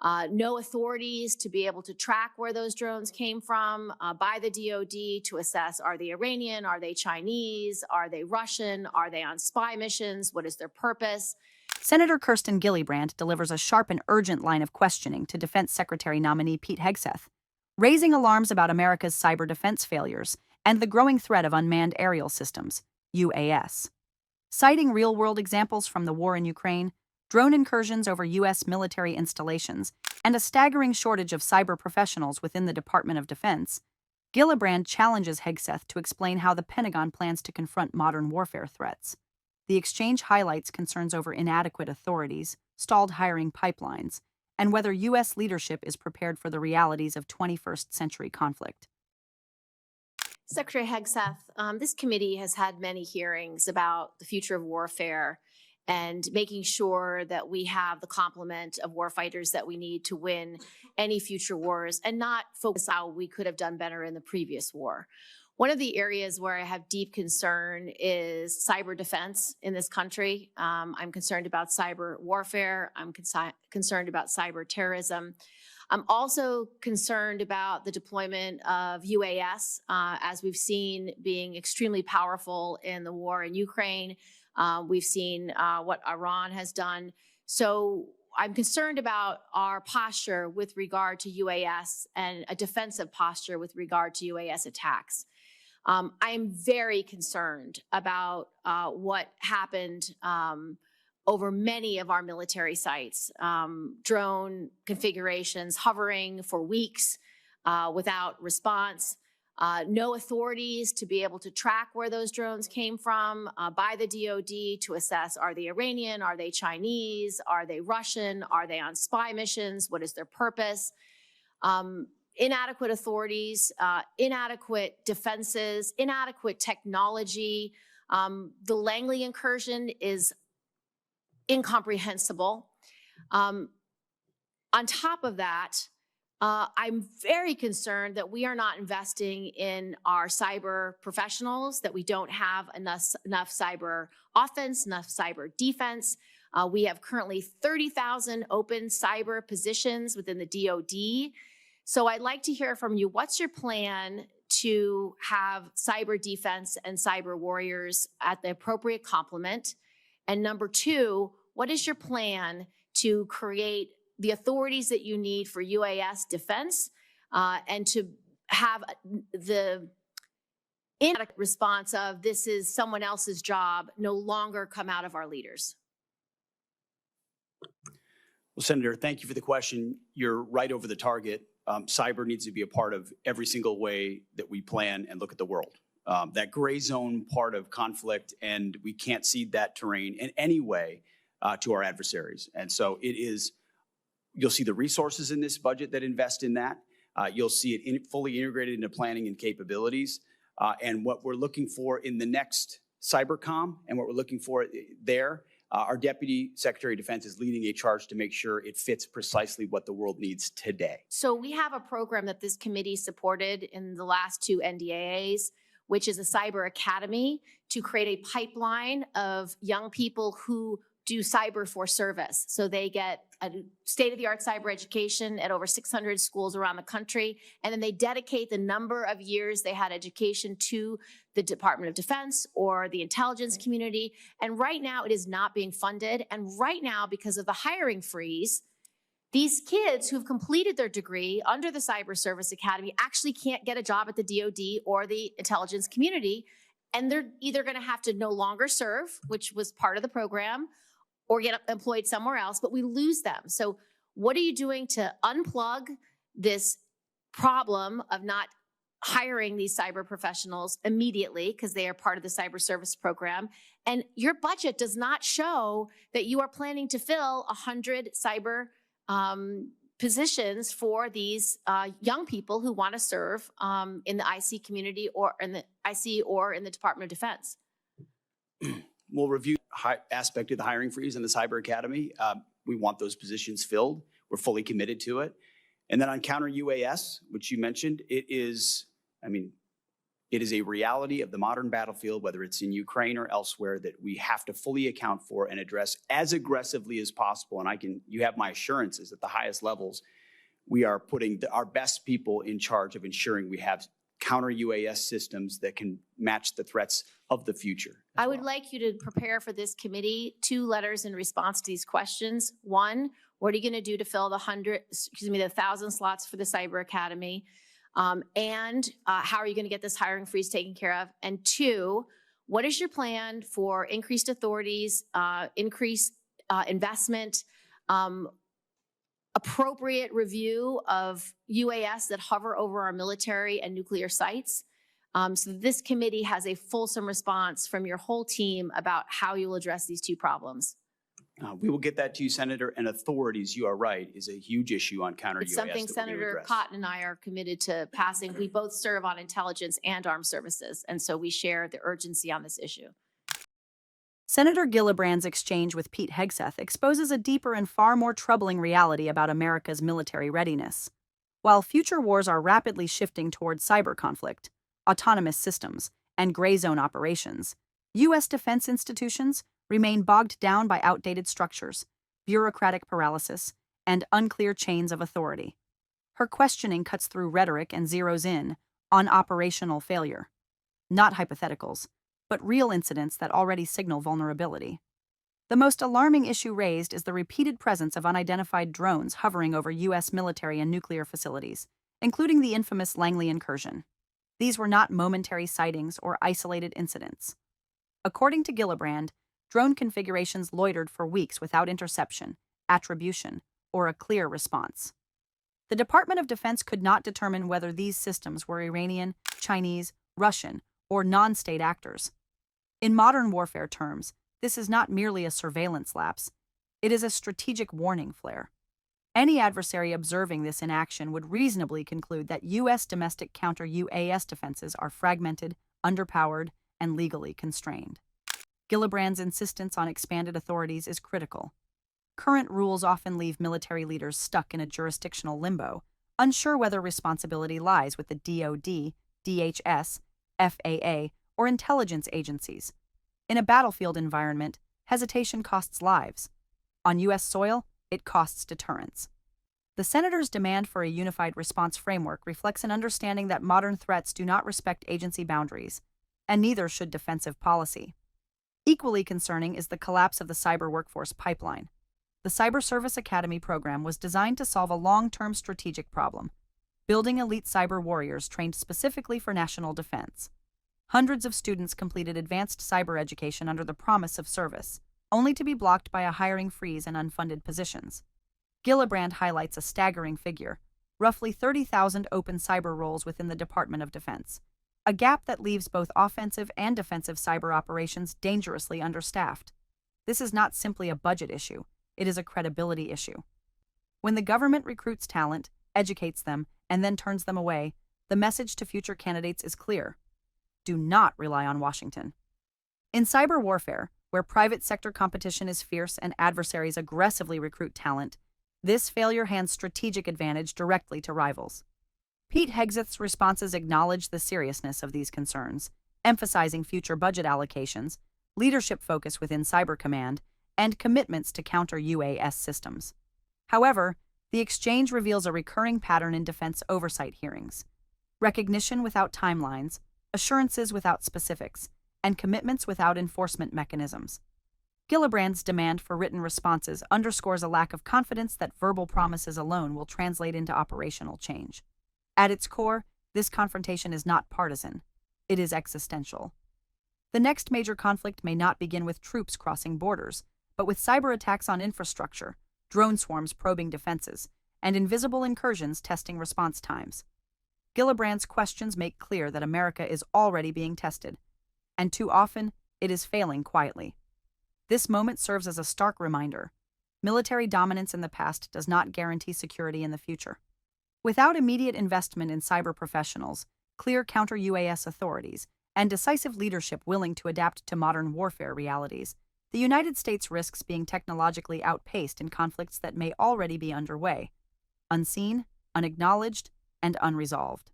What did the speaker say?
no authorities to be able to track where those drones came from by the DoD to assess, are they Iranian, are they Chinese, are they Russian, are they on spy missions, what is their purpose? Senator Kirsten Gillibrand delivers a sharp and urgent line of questioning to Defense Secretary nominee Pete Hegseth, raising alarms about America's cyber defense failures and the growing threat of unmanned aerial systems, UAS. Citing real-world examples from the war in Ukraine, drone incursions over U.S. military installations, and a staggering shortage of cyber professionals within the Department of Defense, Gillibrand challenges Hegseth to explain how the Pentagon plans to confront modern warfare threats. The exchange highlights concerns over inadequate authorities, stalled hiring pipelines, and whether U.S. leadership is prepared for the realities of 21st century conflict. Secretary Hegseth, this committee has had many hearings about the future of warfare and making sure that we have the complement of warfighters that we need to win any future wars and not focus how we could have done better in the previous war. One of the areas where I have deep concern is cyber defense in this country. I'm concerned about cyber warfare. I'm concerned about cyber terrorism. I'm also concerned about the deployment of UAS, as we've seen being extremely powerful in the war in Ukraine. We've seen what Iran has done. So I'm concerned about our posture with regard to UAS and a defensive posture with regard to UAS attacks. I'm very concerned about what happened over many of our military sites. Drone configurations hovering for weeks without response. No authorities to be able to track where those drones came from by the DoD to assess, are they Iranian, are they Chinese, are they Russian, are they on spy missions, what is their purpose? Inadequate authorities, inadequate defenses, inadequate technology. The Langley incursion is incomprehensible. On top of that, I'm very concerned that we are not investing in our cyber professionals, that we don't have enough cyber offense, enough cyber defense. We have currently 30,000 open cyber positions within the DoD. So I'd like to hear from you. What's your plan to have cyber defense and cyber warriors at the appropriate complement? And number two, what is your plan to create the authorities that you need for UAS defense and to have the inadequate response of this is someone else's job no longer come out of our leaders? Well, Senator, thank you for the question. You're right over the target. Cyber needs to be a part of every single way that we plan and look at the world. That gray zone part of conflict, and we can't cede that terrain in any way to our adversaries. And so it is, you'll see the resources in this budget that invest in that. You'll see it fully integrated into planning and capabilities. And what we're looking for in the next cybercom and what we're looking for there, our Deputy Secretary of Defense is leading a charge to make sure it fits precisely what the world needs today. So we have a program that this committee supported in the last two NDAAs, which is a cyber academy to create a pipeline of young people who do cyber for service. So they get a state-of-the-art cyber education at over 600 schools around the country, and then they dedicate the number of years they had education to the Department of Defense or the intelligence community. And right now it is not being funded. And right now, because of the hiring freeze, these kids who've completed their degree under the Cyber Service Academy actually can't get a job at the DoD or the intelligence community. And they're either gonna have to no longer serve, which was part of the program, or get employed somewhere else, but we lose them. So what are you doing to unplug this problem of not hiring these cyber professionals immediately because they are part of the cyber service program? And your budget does not show that you are planning to fill 100 cyber positions for these young people who want to serve in the IC community or in the IC or in the Department of Defense. We'll review aspect of the hiring freeze in the Cyber Academy. We want those positions filled. We're fully committed to it. And then on counter-UAS, which you mentioned, it is, It is a reality of the modern battlefield, whether it's in Ukraine or elsewhere, that we have to fully account for and address as aggressively as possible. And you have my assurances at the highest levels, we are putting our best people in charge of ensuring we have counter-UAS systems that can match the threats of the future. I would like you to prepare for this committee 2 letters in response to these questions. 1, what are you going to do to fill the 1,000 slots for the Cyber Academy? And how are you going to get this hiring freeze taken care of? And 2, what is your plan for increased authorities, increased investment, appropriate review of UAS that hover over our military and nuclear sites? So this committee has a fulsome response from your whole team about how you will address these 2 problems. We will get that to you, Senator. And authorities, you are right, is a huge issue on counter-UAS. It's something Senator Cotton and I are committed to passing. We both serve on intelligence and armed services, and so we share the urgency on this issue. Senator Gillibrand's exchange with Pete Hegseth exposes a deeper and far more troubling reality about America's military readiness. While future wars are rapidly shifting towards cyber conflict, autonomous systems, and gray zone operations, U.S. defense institutions remain bogged down by outdated structures, bureaucratic paralysis, and unclear chains of authority. Her questioning cuts through rhetoric and zeroes in on operational failure, not hypotheticals, but real incidents that already signal vulnerability. The most alarming issue raised is the repeated presence of unidentified drones hovering over U.S. military and nuclear facilities, including the infamous Langley incursion. These were not momentary sightings or isolated incidents. According to Gillibrand, drone configurations loitered for weeks without interception, attribution, or a clear response. The Department of Defense could not determine whether these systems were Iranian, Chinese, Russian, or non-state actors. In modern warfare terms, this is not merely a surveillance lapse, it is a strategic warning flare. Any adversary observing this in action would reasonably conclude that U.S. domestic counter-UAS defenses are fragmented, underpowered, and legally constrained. Gillibrand's insistence on expanded authorities is critical. Current rules often leave military leaders stuck in a jurisdictional limbo, unsure whether responsibility lies with the DoD, DHS, FAA, or intelligence agencies. In a battlefield environment, hesitation costs lives. On U.S. soil, it costs deterrence. The Senator's demand for a unified response framework reflects an understanding that modern threats do not respect agency boundaries, and neither should defensive policy. Equally concerning is the collapse of the cyber workforce pipeline. The Cyber Service Academy program was designed to solve a long-term strategic problem, building elite cyber warriors trained specifically for national defense. Hundreds of students completed advanced cyber education under the promise of service, only to be blocked by a hiring freeze and unfunded positions. Gillibrand highlights a staggering figure, roughly 30,000 open cyber roles within the Department of Defense, a gap that leaves both offensive and defensive cyber operations dangerously understaffed. This is not simply a budget issue, it is a credibility issue. When the government recruits talent, educates them, and then turns them away, the message to future candidates is clear. Do not rely on Washington. In cyber warfare, where private sector competition is fierce and adversaries aggressively recruit talent, this failure hands strategic advantage directly to rivals. Pete Hegseth's responses acknowledge the seriousness of these concerns, emphasizing future budget allocations, leadership focus within Cyber Command, and commitments to counter-UAS systems. However, the exchange reveals a recurring pattern in defense oversight hearings: recognition without timelines, assurances without specifics, and commitments without enforcement mechanisms. Gillibrand's demand for written responses underscores a lack of confidence that verbal promises alone will translate into operational change. At its core, this confrontation is not partisan. It is existential. The next major conflict may not begin with troops crossing borders, but with cyber attacks on infrastructure, drone swarms probing defenses, and invisible incursions testing response times. Gillibrand's questions make clear that America is already being tested, and too often, it is failing quietly. This moment serves as a stark reminder: military dominance in the past does not guarantee security in the future. Without immediate investment in cyber professionals, clear counter-UAS authorities, and decisive leadership willing to adapt to modern warfare realities, the United States risks being technologically outpaced in conflicts that may already be underway, unseen, unacknowledged, and unresolved.